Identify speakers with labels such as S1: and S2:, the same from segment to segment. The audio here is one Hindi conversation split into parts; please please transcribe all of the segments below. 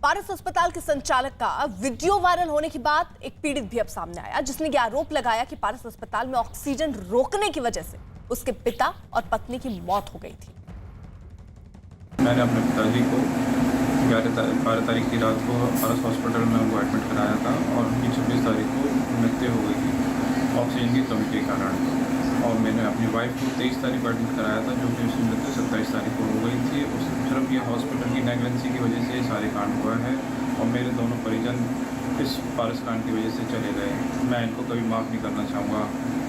S1: पारस अस्पताल के संचालक का वीडियो वायरल होने के बाद एक पीड़ित भी अब सामने आया, जिसने ये आरोप लगाया कि पारस अस्पताल में ऑक्सीजन रोकने की वजह से उसके पिता और पत्नी की मौत हो गई थी।
S2: मैंने अपने पिताजी को 12 तारीख की रात को पारस हॉस्पिटल में उनको एडमिट कराया था और उनकी 26 तारीख को मृत्यु हो गई थी ऑक्सीजन की कमी के कारण। और मैंने अपनी वाइफ को 23 तारीख को एडमिट कराया था, जो कि उसकी मृत्यु 27 तारीख को हो गई थी। उस सिर्फ ये हॉस्पिटल की नेगलेंसी की वजह से ये सारे कांड हुआ है और मेरे दोनों परिजन इस पारस कांड की वजह से चले गए। मैं इनको कभी माफ़ नहीं करना चाहूँगा।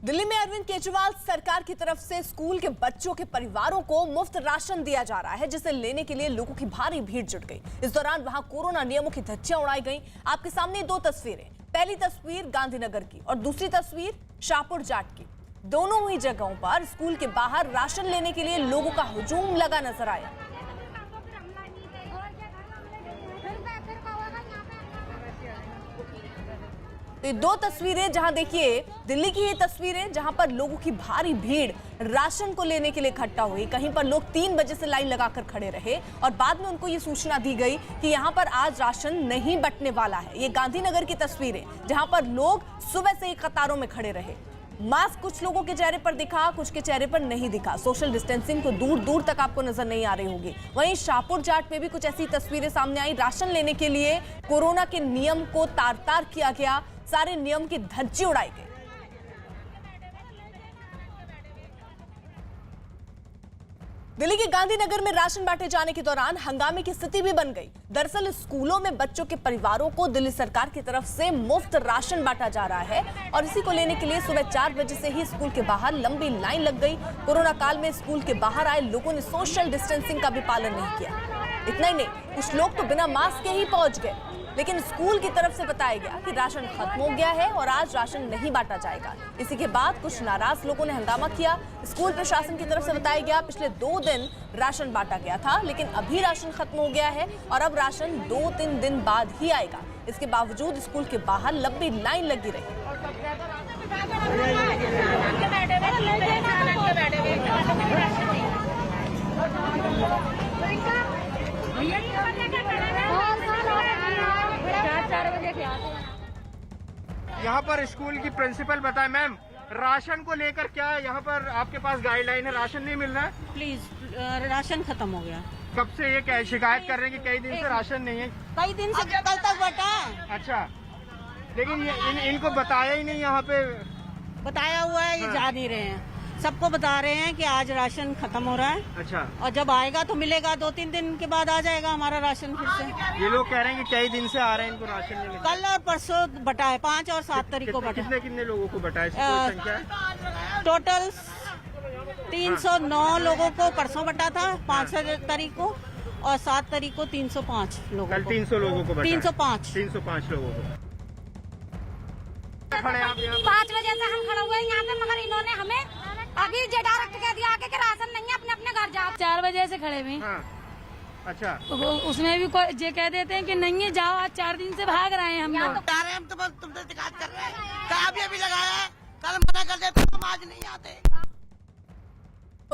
S1: दिल्ली में अरविंद केजरीवाल सरकार की तरफ से स्कूल के बच्चों के परिवारों को मुफ्त राशन दिया जा रहा है, जिसे लेने के लिए लोगों की भारी भीड़ जुट गई। इस दौरान वहां कोरोना नियमों की धज्जियां उड़ाई गईं। आपके सामने दो तस्वीरें, पहली तस्वीर गांधीनगर की और दूसरी तस्वीर शाहपुर जाट की। दोनों ही जगहों पर स्कूल के बाहर राशन लेने के लिए लोगों का हुजूम लगा नजर आया। तो ये दो तस्वीरें, जहां देखिए दिल्ली की ये तस्वीरें जहां पर लोगों की भारी भीड़ राशन को लेने के लिए इकट्ठा हुई। कहीं पर लोग 3 बजे से लाइन लगाकर खड़े रहे और बाद में उनको ये सूचना दी गई कि यहां पर आज राशन नहीं बंटने वाला है। ये गांधीनगर की तस्वीरें जहां पर लोग सुबह से ही कतारों में खड़े रहे। मास्क कुछ लोगों के चेहरे पर दिखा, कुछ के चेहरे पर नहीं दिखा। सोशल डिस्टेंसिंग को दूर दूर तक आपको नजर नहीं आ रही होगी। वहीं शाहपुर जाट में भी कुछ ऐसी तस्वीरें सामने आई। राशन लेने के लिए कोरोना के नियम को तार तार किया गया, सारे नियम की धज्जी उड़ाई गई। दिल्ली के गांधीनगर में राशन बांटे जाने के दौरान हंगामे की स्थिति भी बन गई। दरअसल स्कूलों में बच्चों के परिवारों को दिल्ली सरकार की तरफ से मुफ्त राशन बांटा जा रहा है और इसी को लेने के लिए सुबह 4 बजे से ही स्कूल के बाहर लंबी लाइन लग गई। कोरोना काल में स्कूल के बाहर आए लोगों ने सोशल डिस्टेंसिंग का भी पालन नहीं किया। इतना ही नहीं, कुछ लोग तो बिना मास्क के ही पहुंच गए, लेकिन स्कूल की तरफ से बताया गया कि राशन खत्म हो गया है और आज राशन नहीं बांटा जाएगा। इसी के बाद कुछ नाराज लोगों ने हंगामा किया। स्कूल प्रशासन की तरफ से बताया गया पिछले 2 दिन राशन बांटा गया था, लेकिन अभी राशन खत्म हो गया है और अब राशन 2-3 दिन बाद ही आएगा। इसके बावजूद स्कूल के बाहर लंबी लाइन लगी रही।
S3: यहाँ पर स्कूल की प्रिंसिपल बताए, मैम राशन को लेकर क्या यहाँ पर आपके पास गाइडलाइन है? राशन नहीं मिल रहा है?
S4: प्लीज राशन खत्म हो गया।
S3: कब से ये शिकायत कर रहे हैं कि कई दिन से राशन नहीं है?
S4: कई दिन से, कल तक बटा।
S3: अच्छा, लेकिन इनको बताया ही नहीं यहाँ पे?
S4: बताया हुआ है, ये जा नहीं रहे हैं। सबको बता रहे हैं कि आज राशन खत्म हो रहा है।
S3: अच्छा,
S4: और जब आएगा तो मिलेगा, 2-3 दिन के बाद आ जाएगा हमारा राशन फिर से।
S3: ये लोग कह रहे हैं कि कई दिन से आ रहे हैं, इनको राशन नहीं मिल रहा।
S4: कल और परसों बटा है, 5 और 7 तारीख को बटा।
S3: कितने लोगों को बटा है? संख्या है?
S4: टोटल 309 लोगों को परसों बटा था, 5 तारीख को, और 7 तारीख को 305 लोगों को।
S3: कल 300 लोगों को बटा।
S4: 305
S3: लोगों को।
S5: 5 बजे से हम खड़े हुए हैं यहाँ पे, मगर इन्होंने हमें अभी जे डायरेक्ट कह दिया आके कि राशन नहीं है, अपने अपने घर जाओ।
S6: 4 बजे से खड़े हुए।
S3: हाँ। अच्छा,
S6: उसमें भी कोई जे कह देते हैं कि नहीं है, जाओ। आज 4 दिन से भाग रहे हैं हम लोग।
S7: हम तुमसे शिकायत कर रहे हैं, कल अभी लगाया है, कल मना कर देते तुम आज नहीं आते।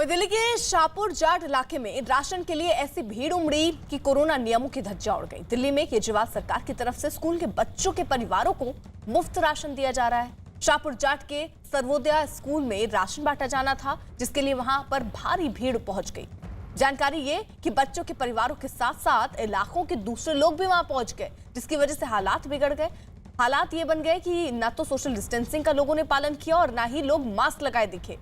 S1: दिल्ली के शाहपुर जाट इलाके में राशन के लिए ऐसी भीड़ उमड़ी कि कोरोना नियमों की धज्जियां उड़ गई। दिल्ली में केजरीवाल सरकार की तरफ से स्कूल के बच्चों के परिवारों को मुफ्त राशन दिया जा रहा है। शाहपुर जाट के सर्वोदय स्कूल में राशन बांटा जाना था, जिसके लिए वहां पर भारी भीड़ पहुंच गई। जानकारी ये कि बच्चों के परिवारों के साथ साथ इलाकों के दूसरे लोग भी वहां पहुंच गए, जिसकी वजह से हालात बिगड़ गए। हालात ये बन गए कि न तो सोशल डिस्टेंसिंग का लोगों ने पालन किया और ना ही लोग मास्क लगाए दिखे।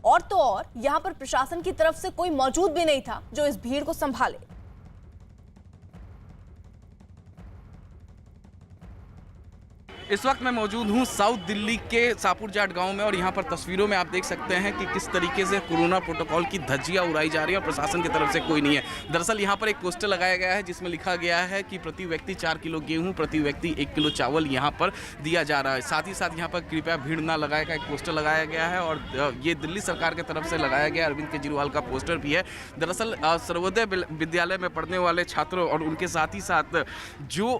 S1: और तो और यहां पर प्रशासन की तरफ से कोई मौजूद भी नहीं था जो इस भीड़ को संभाले।
S8: इस वक्त मैं मौजूद हूँ साउथ दिल्ली के सापुर जाट गांव में और यहाँ पर तस्वीरों में आप देख सकते हैं कि किस तरीके से कोरोना प्रोटोकॉल की धज्जियाँ उड़ाई जा रही है और प्रशासन की तरफ से कोई नहीं है। दरअसल यहाँ पर एक पोस्टर लगाया गया है जिसमें लिखा गया है कि प्रति व्यक्ति 4 किलो गेहूँ, प्रति व्यक्ति 1 किलो चावल यहाँ पर दिया जा रहा है। साथ ही साथ यहाँ पर कृपया भीड़ ना लगाए का एक पोस्टर लगाया गया है और ये दिल्ली सरकार की तरफ से लगाया गया अरविंद केजरीवाल का पोस्टर भी है। दरअसल सर्वोदय विद्यालय में पढ़ने वाले छात्रों और उनके साथ ही साथ जो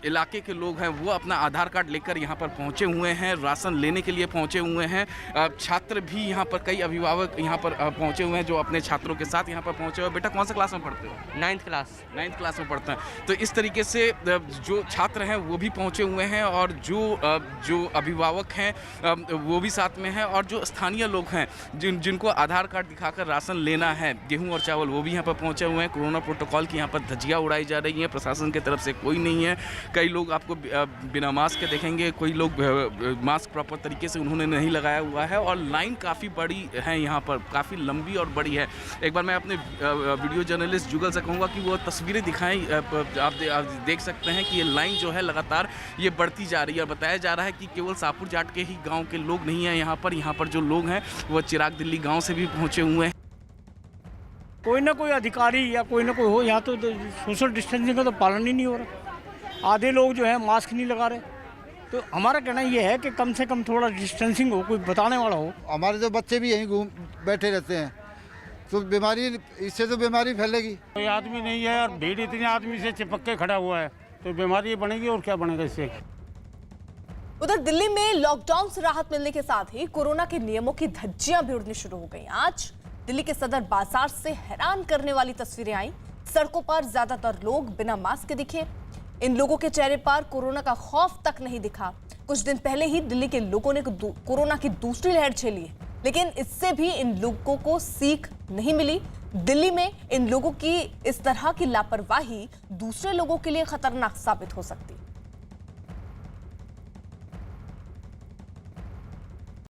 S8: इलाके के लोग हैं वो अपना आधार कार्ड लेकर यहाँ पर पहुँचे हुए हैं, राशन लेने के लिए पहुँचे हुए हैं। छात्र भी यहाँ पर, कई अभिभावक यहाँ पर पहुँचे हुए हैं जो अपने छात्रों के साथ यहाँ पर पहुँचे हुए। बेटा कौन सा क्लास में पढ़ते हो?
S9: 9th class.
S8: 9th क्लास में पढ़ते हैं। तो इस तरीके से जो छात्र हैं वो भी पहुँचे हुए हैं और जो अभिभावक हैं वो भी साथ में हैं और जो स्थानीय लोग हैं जिनको आधार कार्ड दिखाकर राशन लेना है, गेहूँ और चावल, वो भी यहाँ पर पहुँचे हुए हैं। कोरोना प्रोटोकॉल की यहाँ पर धज्जियाँ उड़ाई जा रही हैं, प्रशासन की तरफ से कोई नहीं है। कई लोग आपको बिना मास्क के देखेंगे, कोई लोग मास्क प्रॉपर तरीके से उन्होंने नहीं लगाया हुआ है और लाइन काफ़ी बड़ी है, यहाँ पर काफ़ी लंबी और बड़ी है। एक बार मैं अपने वीडियो जर्नलिस्ट जुगल से कहूँगा कि वो तस्वीरें दिखाएं। आप देख सकते हैं कि ये लाइन जो है लगातार ये बढ़ती जा रही है और बताया जा रहा है कि केवल सापुर जाट के ही गाँव के लोग नहीं हैं यहाँ पर जो लोग हैं वो चिराग दिल्ली गाँव से भी पहुँचे हुए हैं।
S10: कोई ना कोई अधिकारी या कोई ना कोई हो, यहाँ तो सोशल डिस्टेंसिंग का तो पालन ही नहीं हो रहा। आधे लोग जो है मास्क नहीं लगा रहे। तो हमारा कहना ये है कि कम से कम थोड़ा डिस्टेंसिंग हो, कोई बताने वाला हो।
S11: हमारे जो बच्चे भी यहीं बैठे रहते हैं तो बीमारी, इससे तो बीमारी फैलेगी।
S10: कोई आदमी नहीं है और भीड़ इतने आदमी से चिपक के खड़ा हुआ है तो बीमारी बनेगी और क्या बनेगा इससे।
S1: उधर दिल्ली में लॉकडाउन से राहत मिलने के साथ ही कोरोना के नियमों की धज्जियां भी उड़नी शुरू हो गई। आज दिल्ली के सदर बाजार से हैरान करने वाली तस्वीरें आई। सड़कों पर ज्यादातर लोग बिना मास्क के दिखे। इन लोगों के चेहरे पर कोरोना का खौफ तक नहीं दिखा। कुछ दिन पहले ही दिल्ली के लोगों ने कोरोना की दूसरी लहर झेली है, लेकिन इससे भी इन लोगों को सीख नहीं मिली। दिल्ली में इन लोगों की इस तरह की लापरवाही दूसरे लोगों के लिए खतरनाक साबित हो सकती है।